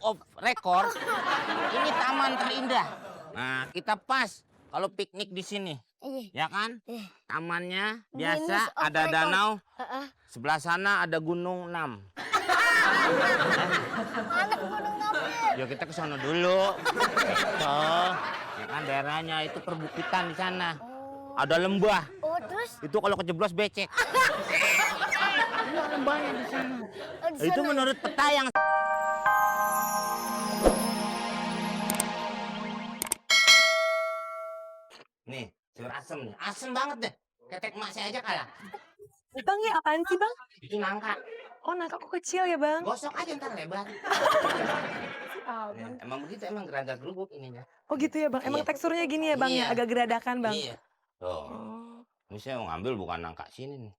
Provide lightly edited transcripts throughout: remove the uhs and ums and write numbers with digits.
of Record, ini taman terindah. Nah, kita pas kalau piknik di sini. Ya kan? Tamannya biasa ada danau. Sebelah sana ada Gunung 6. Mana gunung namanya? Yuk kita ke sana dulu. Gitu. Ya kan daerahnya itu perbukitan di sana. Ada lembah. Oh, terus? Itu kalau kejeblos becek. Ada lembahnya di sana. Itu menurut peta yang nih, sayur asem nih. Asem banget deh. Ketek emak saya aja kalah. Bang, ya apaan sih, Bang? Itu nangka. Oh, nangka kok kecil ya, Bang? Gosok aja ntar lebar. Abang. Ya, emang begitu, emang geragak gerubuk ininya. Oh gitu ya, Bang? Emang Iya. teksturnya gini ya, Bang? Iya. Ya? Agak geradakan, Bang? Iya. Tuh. Oh. Ini saya mau ngambil bukan nangka sini nih.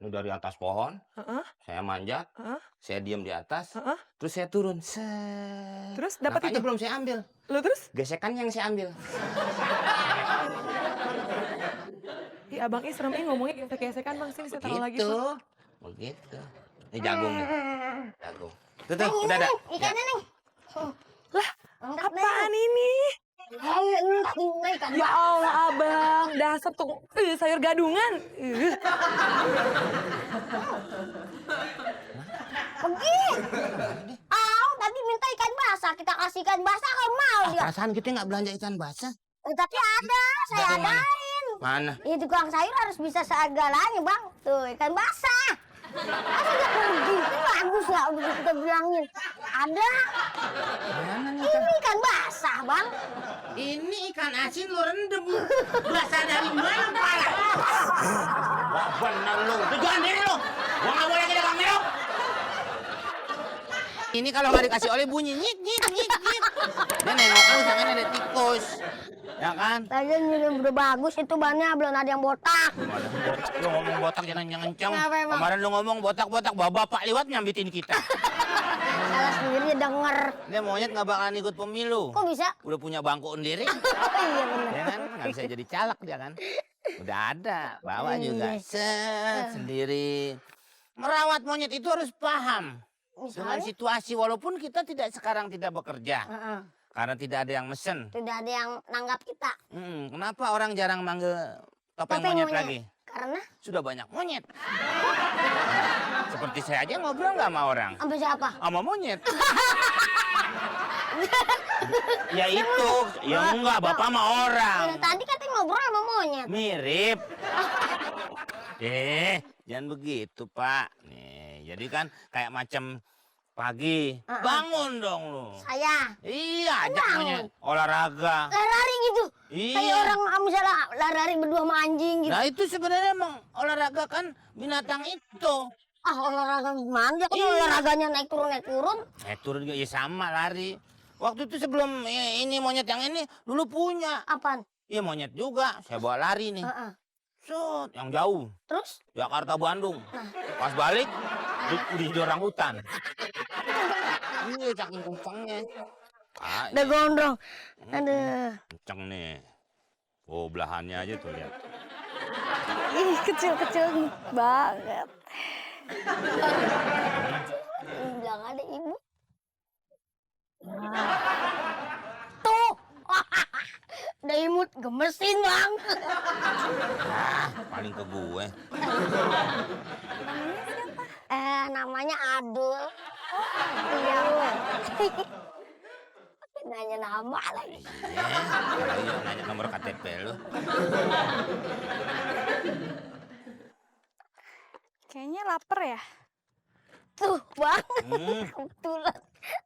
Ini dari atas pohon. Heeh. Saya manjat. Heeh. Saya diam di atas. Heeh. Terus saya turun. Set. Terus dapat Nangkanya itu? belum saya ambil. Lo terus? Gesekannya yang saya ambil. Ih, Abang ini serem ngomongnya gesek-gesekan, Bang. Sini saya taruh lagi, Begitu. Bang. Begitu. Ini jagung nih. Jagung. Tuh, udah ada. Ikannya nih. Lah, Angkat apaan ini? Ikan. Ya Allah, Abang. Dasar tuh sayur gadungan. Pergi. Tadi minta ikan basah, kita kasih ikan basah kamu mau dia. Perasaan kita nggak belanja ikan basah. Tapi ada, saya Datang mana? adain. Mana? Ya tukang sayur harus bisa segalanya, Bang. Tuh, ikan basah. Masa dia pergi? Itu bagus lah udah kita bilangin. Ada. Mana nih Ini ikan basah, Bang. Ini ikan asin lu rendem. Basah dari mana, pala? Wah, bener lu. Tujuan diri lu. Gua nggak boleh dagang merok. Ini kalau nggak dikasih oleh bunyi nyik nyik nyik nyik. Dia nengok lu jangan ada tikus. Ya kan? Lagian ini udah bagus itu bannya belum ada yang botak. Lu ngomong botak jangan kencang. Kenapa emang? Kemarin lu ngomong botak-botak, bapak lewat nyambitin kita. Salah sendiri denger. Dia monyet nggak bakalan ikut pemilu. Kok bisa? Udah punya bangku sendiri. Iya bener. Ya kan? Nggak bisa jadi caleg dia kan? Udah ada, bawa juga. Set sendiri. Merawat monyet itu harus paham dengan Misalnya? situasi walaupun kita sekarang tidak bekerja Heeh. karena tidak ada yang mesen. Tidak ada yang nanggap kita. Kenapa orang jarang manggil topeng Topeng monyet monyet. lagi? Karena Sudah banyak monyet. Seperti saya aja ngobrol nggak sama orang, apa siapa? sama monyet. Ya itu, ya enggak, bapak sama orang. Tadi katanya ngobrol sama monyet. Mirip. Jangan begitu, Pak. Nih, jadi kan kayak macam pagi. Bangun dong lu. Saya Iya, ajak Bangun. monyet olahraga. lari gitu. Iya. Kayak orang misalnya lari berdua sama anjing gitu. Nah, itu sebenarnya emang olahraga kan binatang itu. Olahraga gimana? Dia kan Iya. olahraganya naik turun. Turun juga ya sama lari. Waktu itu sebelum ini monyet yang ini dulu punya. Apaan? Iya monyet juga. Saya bawa lari nih. Heeh. Set, yang jauh. Terus? Jakarta Bandung. Pas balik di orang hutan. Iya, saking kencangnya. Udah gondrong. Aduh. Kenceng nih. Oh, belahannya aja tuh lihat. Ih, kecil-kecil banget. Bilang ada ibu. Tuh. Udah imut gemesin, Bang. Paling ke gue. Namanya Adul. Iya. Nanya nama lagi. Iya, nanya nomor KTP lu. Kayaknya lapar ya? Tuh, Bang. Kebetulan.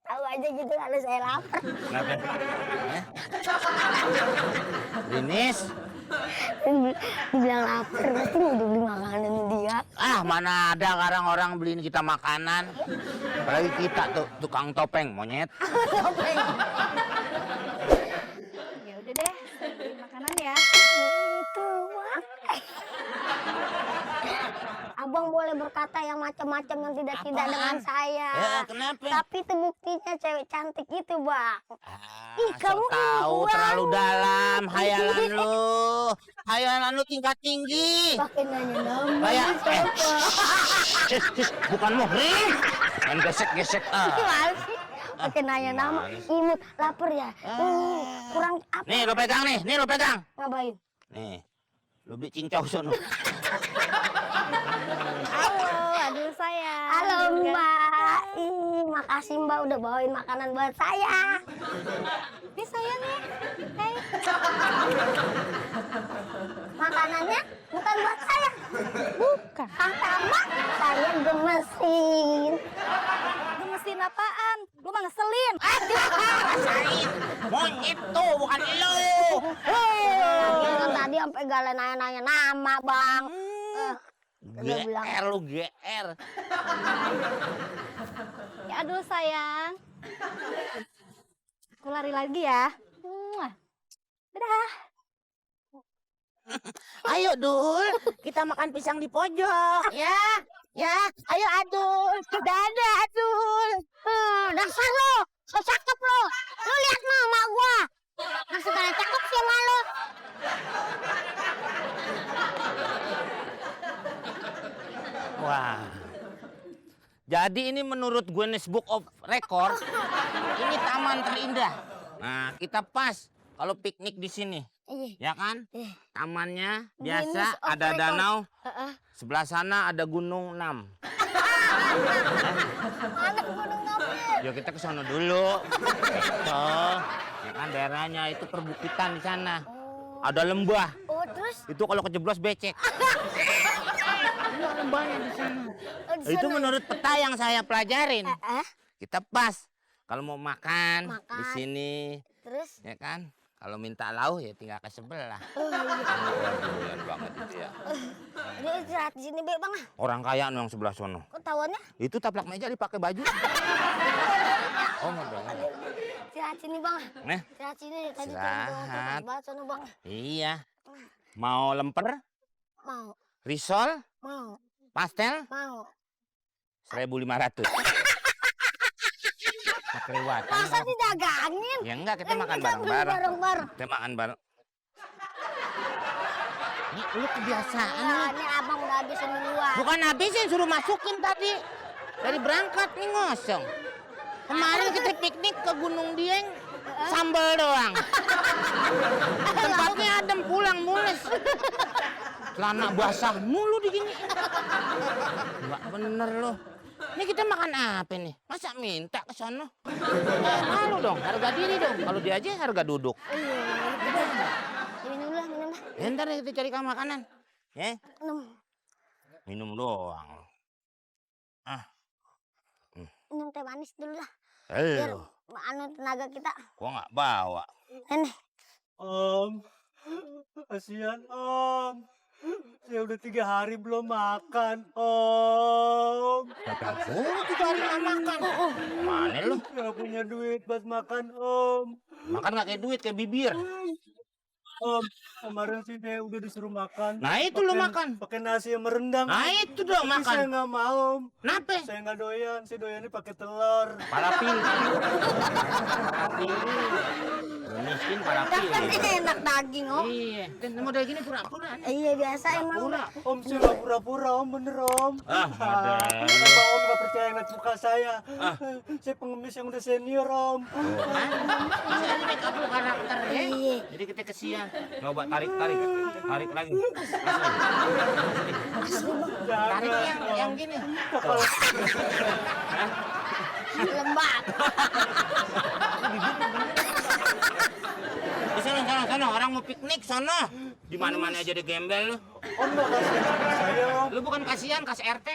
Tahu aja gitu kalau saya lapar. Kenapa? Rinis? Dibilang lapar, pasti mau dibeli makanan dia. Mana ada sekarang orang beliin kita makanan. Apalagi kita tuh tukang topeng monyet. Topeng. Ya udah deh, beli makanan ya. Itu, Bang. Abang boleh berkata yang macam-macam yang tidak-tidak Apaan? dengan saya. Kenapa? Tapi itu buktinya cewek cantik itu, Bang. Ih, Sok kamu tahu banget. terlalu dalam hayalan lu. Hayalan lu tingkat tinggi. Pakai nanya nama Kayak siapa? bukan muhrim. Main gesek-gesek. Gimana sih? Pakai nanya nama, imut, lapar ya. Kurang apa? Nih lo pegang nih, lo pegang. Ngapain? Nih, lo beli cincau sono. Halo, aduh sayang. Halo Mbak. Ih, makasih Mbak udah bawain makanan buat saya. Ini sayang ya. Hai. Makanannya bukan buat saya. Bukan. Sama saya gemesin. Gemesin apaan? Lu mah ngeselin. Rasain, monyet tuh bukan lo. Lagian kan tadi sampai galen nanya-nanya nama Bang. Udah bilang. GR lu GR. Ya aduh sayang. Aku lari lagi ya. Dadah. Ayo Dul, kita makan pisang di pojok. Ya, ayo Adul. Dadah Adul. Dasar lo, so cakep lo. Lo lihat mama gua. Masih kalian cakep sih sama lo. Wah. Jadi ini menurut Guinness Book of Record, ini taman terindah. Nah, kita pas kalau piknik di sini. Ya kan? Tamannya biasa, Guinness of ada Record. danau. Sebelah sana ada Gunung 6. Mana gunung namanya? Ya kita ke sana dulu. Gitu. Ya kan daerahnya itu perbukitan di sana. Ada lembah. Oh terus? Itu kalau kejeblos becek. Ada lembahnya di sana. Itu menurut peta yang saya pelajarin. Kita pas kalau mau makan di sini, Terus? ya kan? Kalau minta lauk ya tinggal ke sebelah. Doyan banget itu ya. Dia istirahat di sini Bang. Orang kaya yang sebelah sono. Kok tawannya? Itu taplak meja dipakai baju. Oh, mau dong. Istirahat sini Bang. Nah, Istirahat sini. Tadi istirahat. banget sono Bang. iya. Mau lemper, Mau. risol, Mau. pastel, Mau. 1.500. Kelewatan. Masa didagangin? Ya enggak, kita makan Kita beli bareng-bareng. bareng-bareng. Kita makan bareng. Ini lu kebiasaan Ya, nih. ini abang udah habisin duluan. Bukan habisin, suruh masukin tadi. Dari berangkat nih ngosong. Kemarin kita piknik ke Gunung Dieng, sambal doang. Tempatnya adem, pulang mules. Celana basah mulu digini. Enggak bener loh. Ini kita makan apa nih? Masa minta ke sono? Malu dong, harga diri dong. Kalau dia aja harga duduk. Minum lah, minum lah. Ya, ntar kita cari makanan. Ya, Minum. minum doang. Minum teh manis dulu lah. Biar Ayo, anu tenaga kita. gua nggak bawa. Ini. Om, kasihan Om. Saya udah 3 hari belum makan, Om. Oh, 3 hari nggak makan. Mana lu? Gak punya duit buat makan, Om. Makan nggak kayak duit, kayak bibir. Om, kemarin sih saya udah disuruh makan. Nah, itu lu makan. Pakai nasi yang merendang. Nah, itu dong Tapi saya makan. nggak mau, Om. Kenapa? Saya nggak doyan. Saya doyannya pakai telur. Pala pilih. Pala pilih. Lu miskin pala pilih. Kan enak daging, Om. Iya, dan model gini pura-pura. Iya biasa emang. Pura. Om, saya nggak pura-pura, Om. Bener, Om. Ah, model. Kenapa Om nggak percaya ngeliat muka saya? Saya pengemis yang udah senior, Om. Kan? Masih ada make up lu karakter ya. Iya. Jadi kita kesian. Coba tarik lagi. Tarik yang gini. Lembab. Sana orang mau piknik sana. Di mana-mana aja ada gembel lu. Om nggak kasih saya, Om. Lu bukan kasihan, kas RT.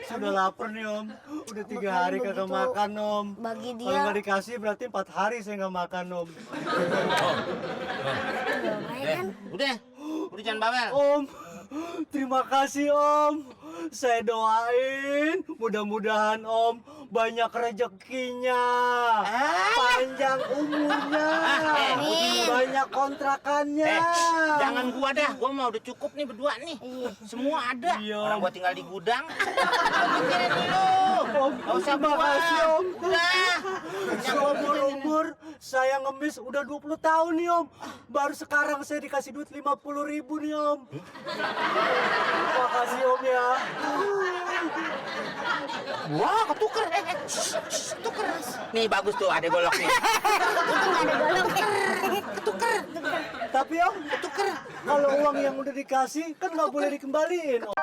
Sudah lapar nih Om, udah 3 hari kagak begitu. makan Om. Bagi Kalau dia. nggak dikasih berarti 4 hari saya nggak makan Om. Udah jangan bawel. Om, terima kasih Om. Saya doain mudah-mudahan Om banyak rezekinya, panjang umurnya, banyak kontrakannya. Jangan gua dah, gua mau udah cukup nih berdua nih. Semua ada. Iya. Orang gua tinggal di gudang. Pikirin dulu. Om, Gak usah terima gua. kasih Om. Udah. Seumur-umur saya ngemis udah 20 tahun nih Om. Baru sekarang saya dikasih duit 50.000 nih Om. Terima kasih Om ya. Wah, ketuker. Tuker. Nih bagus tuh, ada golok nih. Nggak ada goloknya. Tuker. Tapi Om, kalau uang yang udah dikasih kan nggak boleh dikembaliin. Om.